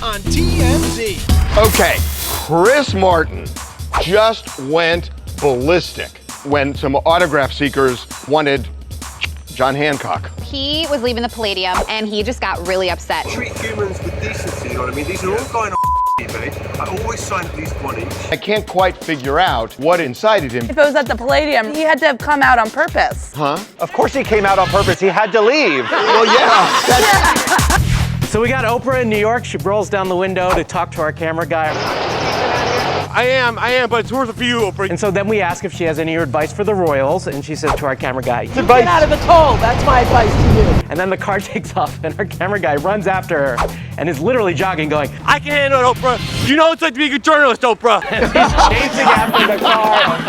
on TMZ. Okay, Chris Martin just went ballistic when some autograph seekers wanted John Hancock. He was leaving the Palladium and he just got really upset. Treat humans with decency, you know what I mean? These are all going on eBay. I always sign at least one each. I can't quite figure out what incited him. If it was at the Palladium, he had to have come out on purpose. Huh? Of course he came out on purpose. He had to leave. Well, yeah. So we got Oprah in New York. She rolls down the window to talk to our camera guy. I am, but it's worth it for you, Oprah. And so then we ask if she has any advice for the Royals, and she says to our camera guy, Get out of the cold, that's my advice to you. and then the car takes off, and our camera guy runs after her and is literally jogging, going, I can handle it, Oprah. You know it's like to be a good journalist, Oprah. he's chasing after the car.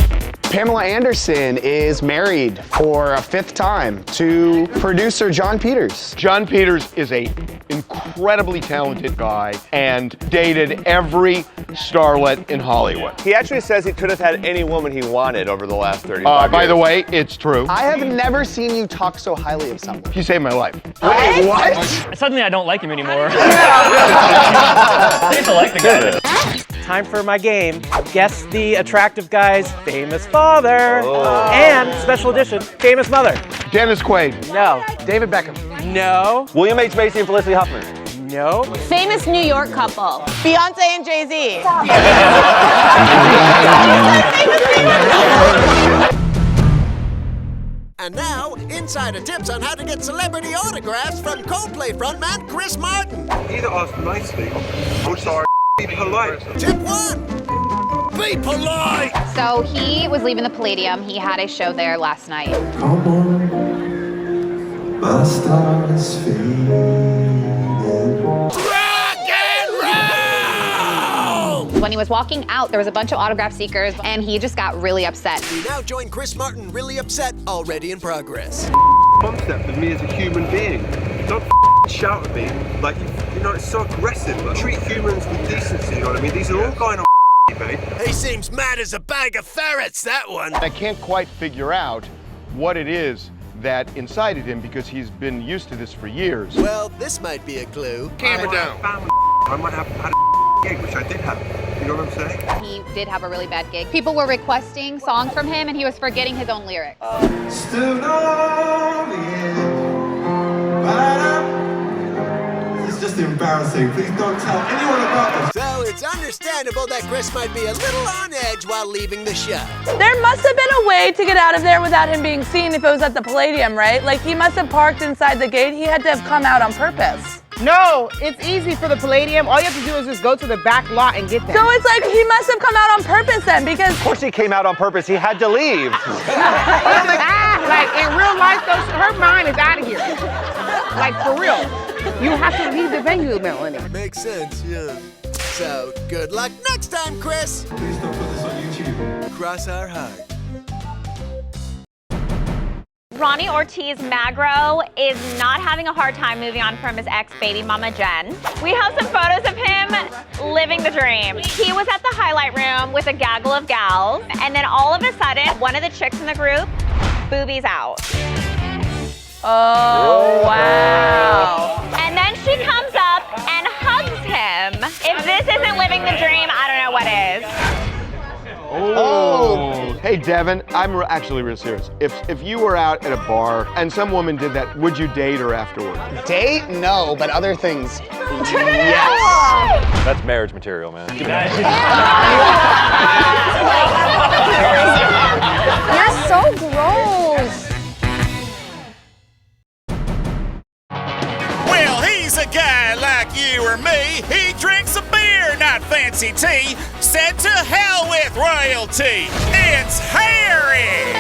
Pamela Anderson is married for a 5th time to producer John Peters. John Peters is a incredibly talented guy and dated every starlet in Hollywood. He actually says he could have had any woman he wanted over the last 35 years. By the way, it's true. I have never seen you talk so highly of someone. He saved my life. Wait, what? Suddenly I don't like him anymore. I used to like the guy. Time for my game. Guess the attractive guy's famous father. And special edition, famous mother. Dennis Quaid. No. David Beckham. No. William H. Macy and Felicity Huffman. No. Famous New York couple. Beyonce and Jay-Z. And now, insider tips on how to get celebrity autographs from Coldplay frontman Chris Martin. Either ask nicely or just be polite. Tip 1. Be polite. So he was leaving the Palladium. He had a show there last night. Come on, my star is fading. Rock and roll! When he was walking out, there was a bunch of autograph seekers and he just got really upset. We now join Chris Martin, really upset, already in progress. Concept of me as a human being. Don't shout at me like, you know, it's so aggressive. Like, treat humans with decency, you know what I mean? These are all going on eBay. He seems mad as a bag of ferrets, that one. I can't quite figure out what it is that incited him because he's been used to this for years. Well, this might be a clue. Camera down. I might have had a gig, which I did have. You know what I'm saying? He did have a really bad gig. People were requesting songs from him and he was forgetting his own lyrics. Still lonely, but it's just embarrassing. Please don't tell anyone about this. So it's understandable that Chris might be a little on edge while leaving the show. There must have been a way to get out of there without him being seen if it was at the Palladium, right? Like, he must have parked inside the gate. He had to have come out on purpose. No, it's easy for the Palladium. All you have to do is just go to the back lot and get them. So it's like he must have come out on purpose then, because... Of course he came out on purpose. He had to leave. Like, in real life, though, her mind is out of here. Like, for real. You have to leave the venue, Melanie. Makes sense, yeah. So, good luck next time, Chris. Please don't put this on YouTube. Cross our heart. Ronnie Ortiz Magro is not having a hard time moving on from his ex-baby mama, Jen. We have some photos of him living the dream. He was at the highlight room with a gaggle of gals, and then all of a sudden, one of the chicks in the group, boobies out. Oh, wow. And then she comes up and hugs him. If this isn't living the dream, I don't know what is. Oh. Hey, Devin, I'm actually real serious. If you were out at a bar and some woman did that, would you date her afterward? Date? No, but other things, yes. That's marriage material, man. You're so gross. Well, he's a guy like you or me. He drinks a beer, not fancy tea. Said to hell with royalty. It's Harry,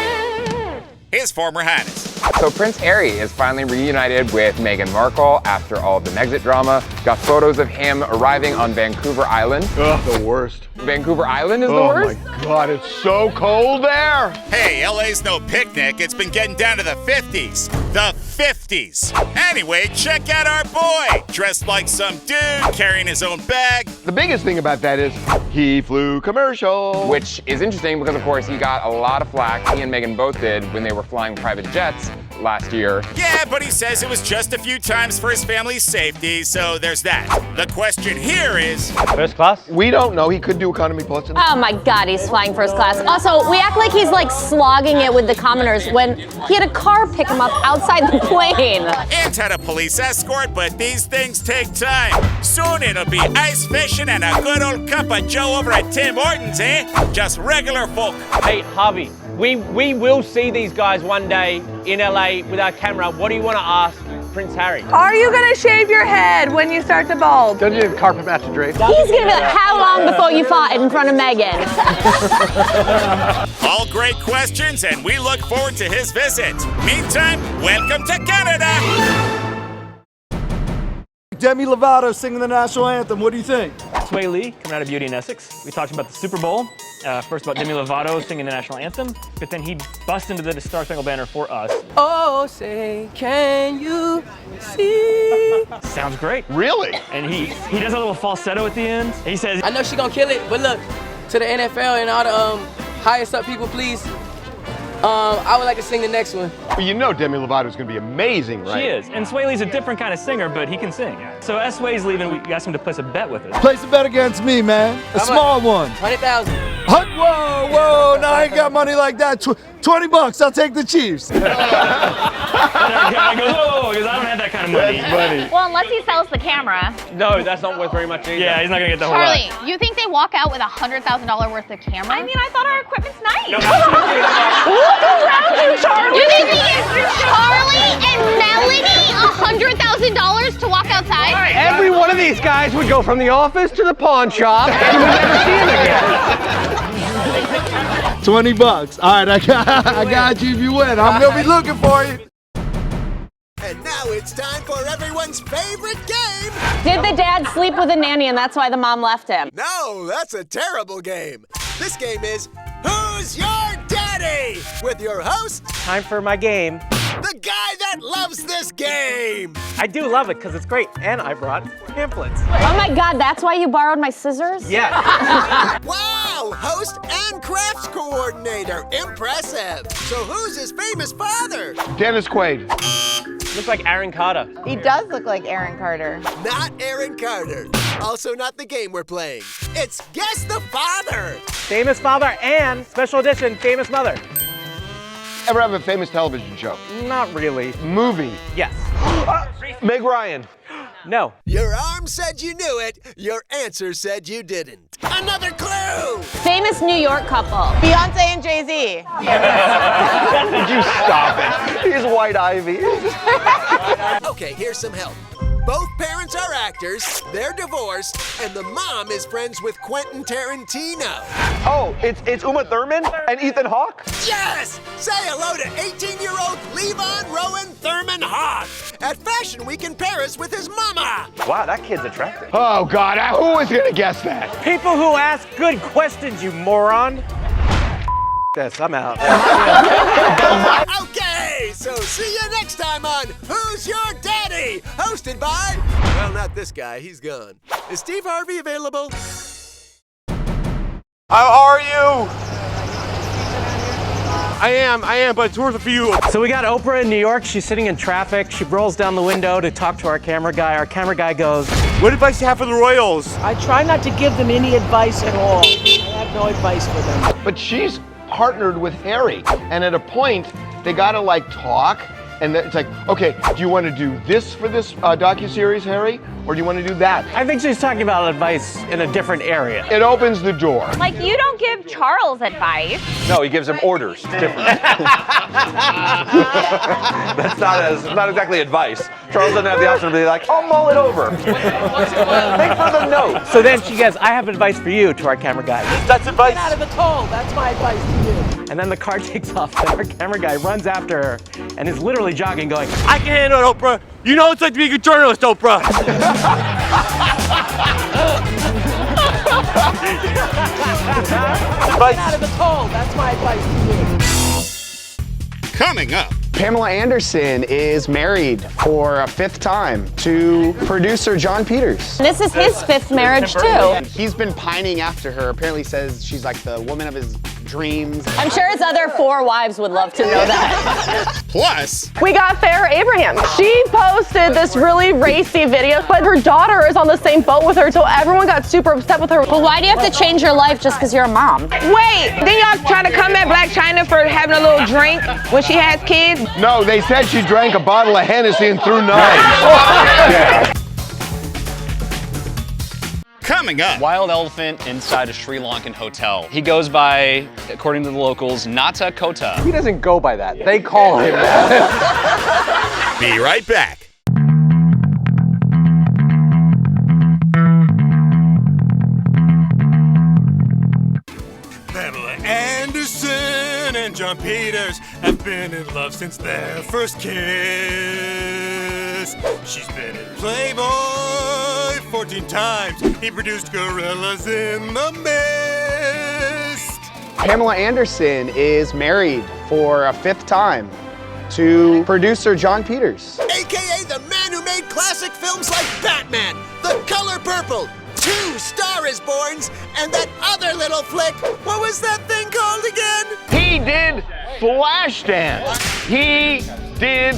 His Former Highness. So Prince Harry is finally reunited with Meghan Markle after all of the Megxit drama. Got photos of him arriving on Vancouver Island. Ugh, the worst. Vancouver Island is the worst? Oh my God, it's so cold there. Hey, LA's no picnic. It's been getting down to the 50s. The 50s. Anyway, check out our boy. Dressed like some dude, carrying his own bag. The biggest thing about that is he flew commercial. Which is interesting because, of course, he got a lot of flack, he and Meghan both did, when they were flying private jets last year. Yeah, but he says it was just a few times for his family's safety, so there's that. The question here is... First class? We don't know. He could do economy plus. Oh my God, he's flying first class. Also, we act like he's like slogging it with the commoners when he had a car pick him up outside the plane. And had a police escort, but these things take time. Soon it'll be ice fishing and a good old cup of Joe over at Tim Hortons, eh? Just regular folk. Hey, Harvey, we will see these guys one day in LA with our camera. What do you want to ask Prince Harry? Are you gonna shave your head when you start to bald? Don't you have carpet match Drake? He's gonna be like, how long before you fought in front of Meghan? All great questions, and we look forward to his visit. Meantime, welcome to Canada. Demi Lovato singing the national anthem. What do you think? Sway Lee coming out of Beauty and Essex. We talked about the Super Bowl. First about Demi Lovato singing the national anthem, but then he busts into the Star Spangled Banner for us. Oh, say, can you see? Sounds great. Really? And he does a little falsetto at the end. He says, I know she's gonna kill it, but look, to the NFL and all the highest up people, please. I would like to sing the next one. But you know Demi Lovato is going to be amazing, right? She is. And Sway Lee's a different kind of singer, but he can sing. So as Sway's leaving, we asked him to place a bet with us. Place a bet against me, man. A small one. 100,000. Whoa, whoa, no, I ain't got money like that. $20, I'll take the Chiefs. And I go, whoa, because I don't have that kind of money. Well, unless he sells the camera. No, that's not worth very much either. Yeah, he's not gonna get the whole Charlie, lot. you think they walk out with $100,000 worth of camera? I mean, I thought our equipment's nice. Look around you, Charlie. You think they give Charlie and Melanie $100,000 to walk outside? Every one of these guys would go from the office to the pawn shop and you would never see him again. $20. All right, I got you if you win. I'm gonna be looking for you. And now it's time for everyone's favorite game. Did the dad sleep with a nanny and that's why the mom left him? No, that's a terrible game. This game is Who's Your Daddy? With your host, Time for my game. the guy that loves this game. I do love it because it's great, and I brought pamphlets. Oh my God, that's why you borrowed my scissors? Yeah. Wow, host and crafts coordinator. Impressive. So who's his famous father? Dennis Quaid. Looks like Aaron Carter. He does look like Aaron Carter. Not Aaron Carter. Also not the game we're playing. It's Guess the Father. Famous father and special edition famous mother. Ever have a famous television show? Not really. Movie? Yes. Meg Ryan. No. Your arm said you knew it. Your answer said you didn't. Another clue. Famous New York couple. Beyonce and Jay-Z. Would you stop it? He's White Ivy. Okay, here's some help. Both parents are actors, they're divorced, and the mom is friends with Quentin Tarantino. Oh, it's Uma Thurman and Ethan Hawke? Yes! Say hello to 18-year-old Levon Rowan Thurman Hawke at Fashion Week in Paris with his mama. Wow, that kid's attractive. Oh, God, who was going to guess that? People who ask good questions, you moron. Yes, I'm out. Okay, so see you next time on Who's Your Daddy? Hosted by, well, not this guy, he's gone. Is Steve Harvey available? How are you? I am, but it's worth a few. So we got Oprah in New York. She's sitting in traffic. She rolls down the window to talk to our camera guy. Our camera guy goes, What advice do you have for the Royals? I try not to give them any advice at all. I have no advice for them. But she's partnered with Harry, and at a point, they gotta like talk, and it's like, okay, do you want to do this for this docuseries, Harry, or do you want to do that? I think she's talking about advice in a different area. It opens the door. Like, you don't give Charles advice. No, he gives him orders. It's different. That's not exactly advice. Charles doesn't have the option to be like, I'll mull it over. Thanks for the note. So then she goes, I have advice for you, to our camera guy. That's advice. Get out of the cold. That's my advice to you. And then the car takes off, and our camera guy runs after her and is literally jogging, going, I can handle it, Oprah. You know what it's like to be a good journalist, Oprah. Get out of the cold. That's my advice to you. Coming up. Pamela Anderson is married for a 5th time to producer John Peters. This is his 5th marriage too. He's been pining after her. Apparently says she's like the woman of his dreams. I'm sure his other 4 wives would love to know that. Plus, We got Farrah Abraham. She posted this really racy video, but her daughter is on the same boat with her, so everyone got super upset with her. Well, why do you have to change your life just because you're a mom? Wait, then y'all trying to come at Black China for having a little drink when she has kids? No, they said she drank a bottle of Hennessy and threw 9. coming up. Wild elephant inside a Sri Lankan hotel. He goes by, according to the locals, Nata Kota. He doesn't go by that. They call him that. Be right back. Pamela Anderson and John Peters have been in love since their first kiss. She's been in Playboy 14 times. He produced Gorillas in the Mist. Pamela Anderson is married for a 5th time to producer John Peters. AKA the man who made classic films like Batman, The Color Purple, 2 Star is Borns, and that other little flick. What was that thing called again? He did Flashdance. He did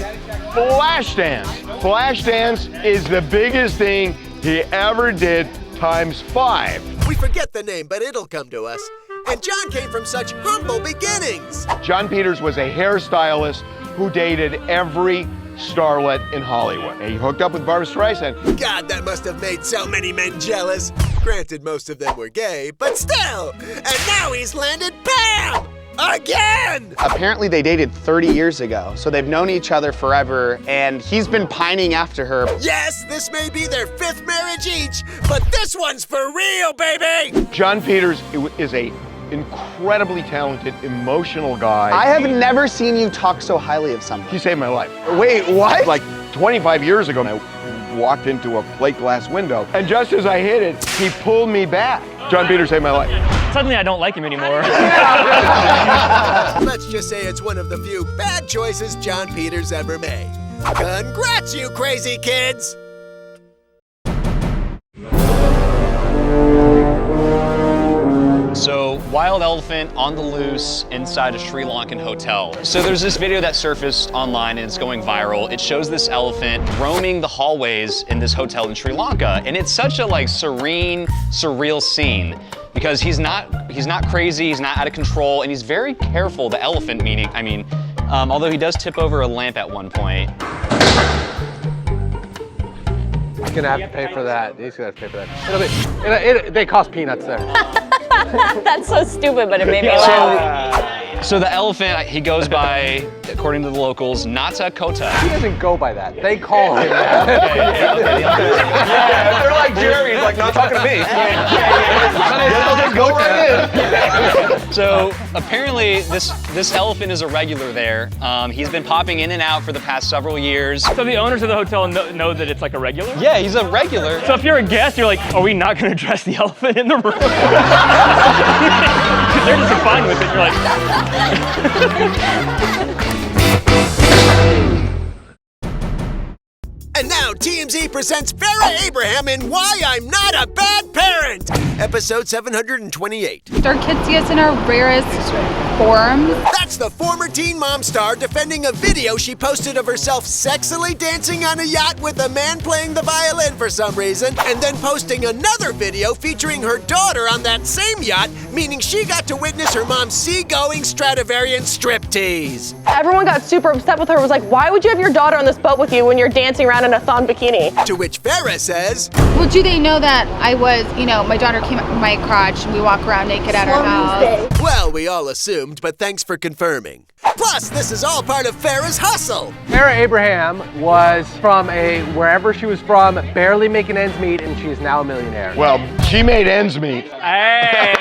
Flashdance. Flashdance is the biggest thing he ever did times 5. We forget the name, but it'll come to us. And John came from such humble beginnings. John Peters was a hairstylist who dated every starlet in Hollywood. He hooked up with Barbra Streisand. God, that must have made so many men jealous. Granted, most of them were gay, but still. And now he's landed Pam! Again! Apparently they dated 30 years ago, so they've known each other forever, and he's been pining after her. Yes, this may be their 5th marriage each, but this one's for real, baby! John Peters is a incredibly talented, emotional guy. I have never seen you talk so highly of someone. He saved my life. Wait, what? Like 25 years ago, I walked into a plate glass window, and just as I hit it, he pulled me back. John Peters saved my life. Suddenly I don't like him anymore. Let's just say it's one of the few bad choices John Peters ever made. Congrats, you crazy kids! So, wild elephant on the loose inside a Sri Lankan hotel. So there's this video that surfaced online and it's going viral. It shows this elephant roaming the hallways in this hotel in Sri Lanka. And it's such a serene, surreal scene because he's not crazy, he's not out of control, and he's very careful, the elephant meaning, although he does tip over a lamp at one point. He's gonna have to pay for that. He's gonna have to pay for that. They cost peanuts there. That's so stupid, but it made me laugh. So the elephant, he goes by, according to the locals, Nata Kota. He doesn't go by that. They call him that. Yeah, they're like Jerry. He's like, not talking to me. Go right in. So apparently this elephant is a regular there. He's been popping in and out for the past several years. So the owners of the hotel know that it's like a regular? Yeah, he's a regular. So if you're a guest, you're like, are we not going to address the elephant in the room? They're just fine with it. You're like... And now TMZ presents Farrah Abraham in Why I'm Not a Bad Parent, episode 728. Our kids see us in our rarest forms. That's the former Teen Mom star defending a video she posted of herself sexily dancing on a yacht with a man playing the violin for some reason, and then posting another video featuring her daughter on that same yacht, meaning she got to witness her mom's seagoing Stradivarian striptease. Everyone got super upset with her. Was like, why would you have your daughter on this boat with you when you're dancing around in a thong bikini? To which Farrah says, Well, do they know that I was, my daughter came up from my crotch and we walk around naked at our house? Well, we all assumed, but thanks for confirming. Plus, this is all part of Farrah's hustle. Farrah Abraham was from wherever she was from, barely making ends meet, and she's now a millionaire. Well, she made ends meet. Hey!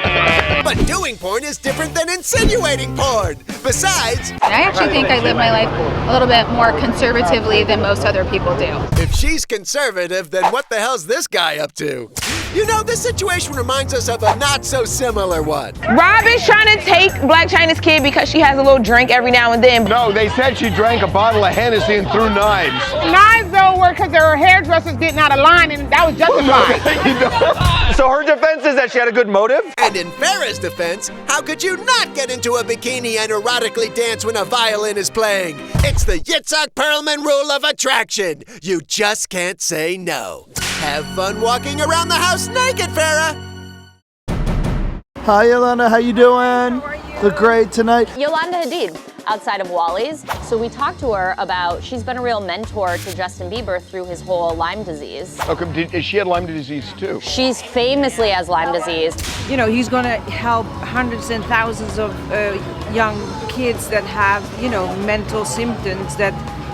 But doing porn is different than insinuating porn. Besides, I actually think I live my life a little bit more conservatively than most other people do. if she's conservative, then what the hell's this guy up to? You know, this situation reminds us of a not-so-similar one. Robin's trying to take Blac Chyna's kid because she has a little drink every now and then. No, they said she drank a bottle of Hennessy and threw knives. Knives though were because her hairdresser's getting out of line and that was justified. So her defense is that she had a good motive? And in Farrah's defense, how could you not get into a bikini and erotically dance when a violin is playing? It's the Yitzhak Perlman rule of attraction. You just can't say no. Have fun walking around the house naked, Farrah. Hi, Yolanda. How you doing? Look great tonight. Yolanda Hadid, outside of Wally's. So we talked to her about, she's been a real mentor to Justin Bieber through his whole Lyme disease. Okay, she had Lyme disease too. She's famously has Lyme disease. You know, he's going to help hundreds and thousands of young kids that have, you know, mental symptoms that,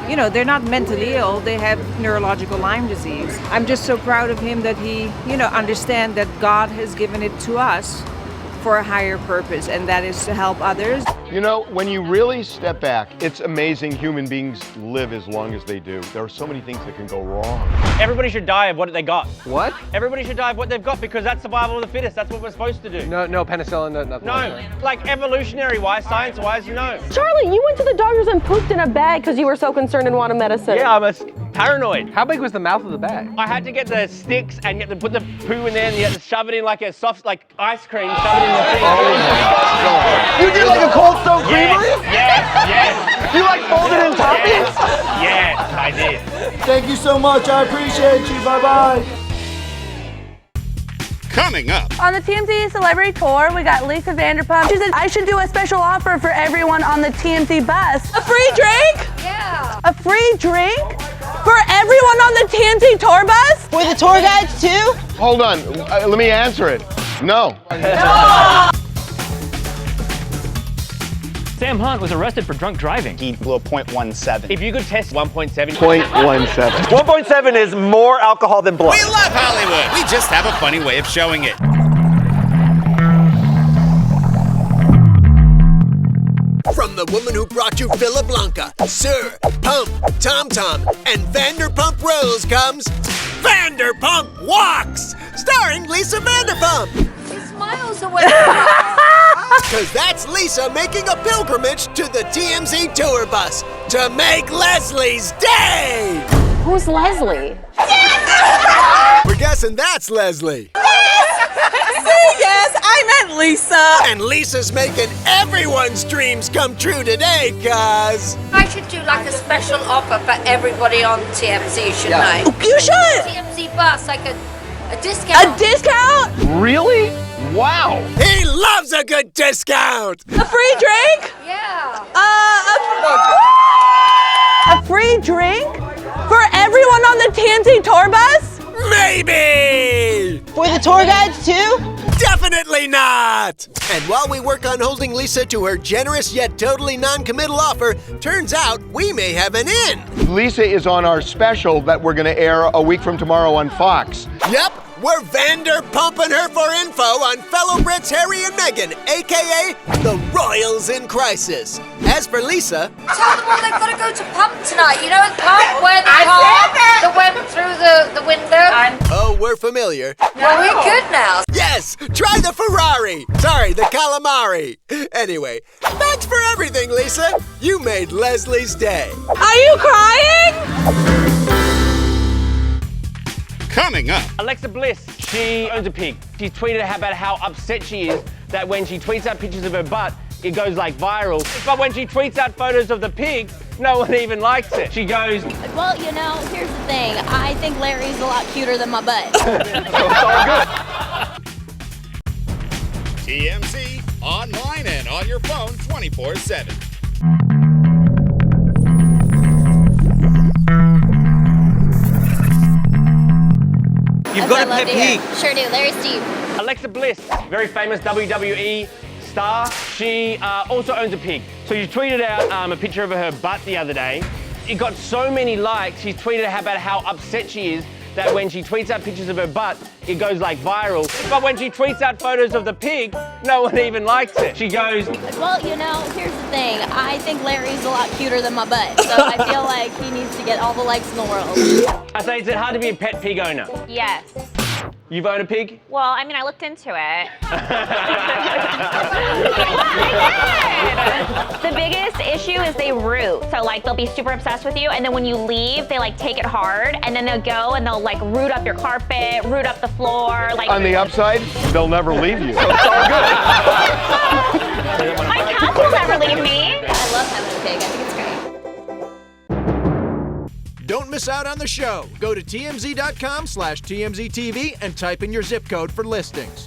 you know, they're not mentally ill, they have neurological Lyme disease. I'm just so proud of him that he, you know, understands that God has given it to us for a higher purpose, and that is to help others. You know, when you really step back, it's amazing human beings live as long as they do. There are so many things that can go wrong. Everybody should die of what they got. What? Everybody should die of what they've got because that's survival of the fittest. That's what we're supposed to do. No penicillin, nothing. No, like evolutionary-wise, science-wise, no. Charlie, you went to the doctors and pooped in a bag because you were so concerned and wanted medicine. Yeah, I'm paranoid. How big was the mouth of the bag? I had to get the sticks and you had to put the poo in there and you had to shove it in like a soft, like ice cream, shove it in the thing. Oh my God. You did like a cold stone creamery? Yes. You like folded in toppings? Yes, I did. Thank you so much. I appreciate you. Bye-bye. Coming up. On the TMZ Celebrity Tour, we got Lisa Vanderpump. She said, I should do a special offer for everyone on the TMZ bus. A free drink? Yeah. A free drink? For everyone on the TMZ tour bus? For the tour guides too? Hold on, let me answer it. No. Sam Hunt was arrested for drunk driving. He blew a .17. If you could test 1.7. 0.17. 1.7 is more alcohol than blood. We love Hollywood. We just have a funny way of showing it. From the woman who brought you Villa Blanca, Sir, Pump, Tom Tom, and Vanderpump Rules comes Vanderpump Walks, starring Lisa Vanderpump. He smiles away. Because that's Lisa making a pilgrimage to the TMZ tour bus to make Leslie's day. Who's Leslie? We're guessing that's Leslie. Yes, I meant Lisa. And Lisa's making everyone's dreams come true today, cuz I should do like a special offer for everybody on TMZ, shouldn't I? You should. TMZ bus, like a discount. A discount? Really? Wow. he loves a good discount. A free drink? Yeah. A free drink? For everyone on the TMZ tour bus? Maybe. For the tour guides too? Definitely not! And while we work on holding Lisa to her generous yet totally non-committal offer, turns out we may have an in. Lisa is on our special that we're gonna air a week from tomorrow on Fox. Yep, we're Vanderpumping her for info on fellow Brits Harry and Meghan, aka the Royals in Crisis. As for Lisa, Tell them all they've got to go to Pump tonight. You know in Pump where the car that went through the window? oh, we're familiar. Well, we're good now. Yes, try the Ferrari. Sorry, the calamari. Anyway, thanks for everything, Lisa. You made Leslie's day. Are you crying? Coming up. Alexa Bliss, she owns a pig. She tweeted about how upset she is that when she tweets out pictures of her butt, it goes like viral. But when she tweets out photos of the pig, no one even likes it. She goes, Well, you know, here's the thing. I think Larry's a lot cuter than my butt. TMZ, online and on your phone 24/7. You've got a pet peeve. Sure do. Larry Steve. Alexa Bliss, very famous WWE star. She also owns a pig. So she tweeted out a picture of her butt the other day. It got so many likes. She tweeted about how upset she is that when she tweets out pictures of her butt, it goes like viral. But when she tweets out photos of the pig, no one even likes it. She goes, Well, you know, here's the thing. I think Larry's a lot cuter than my butt. So I feel like he needs to get all the likes in the world. I say, is it hard to be a pet pig owner? Yes. You've owned a pig? Well, I mean, I looked into it. The biggest issue is they root. So like they'll be super obsessed with you, and then when you leave, they like take it hard, and then they'll go and they'll like root up your carpet, root up the floor. Like On the upside, they'll never leave you. So it's all good. My cats will never leave me. I love having a pig. I think it's great. Don't miss out on the show. Go to tmz.com/TMZTV and type in your zip code for listings.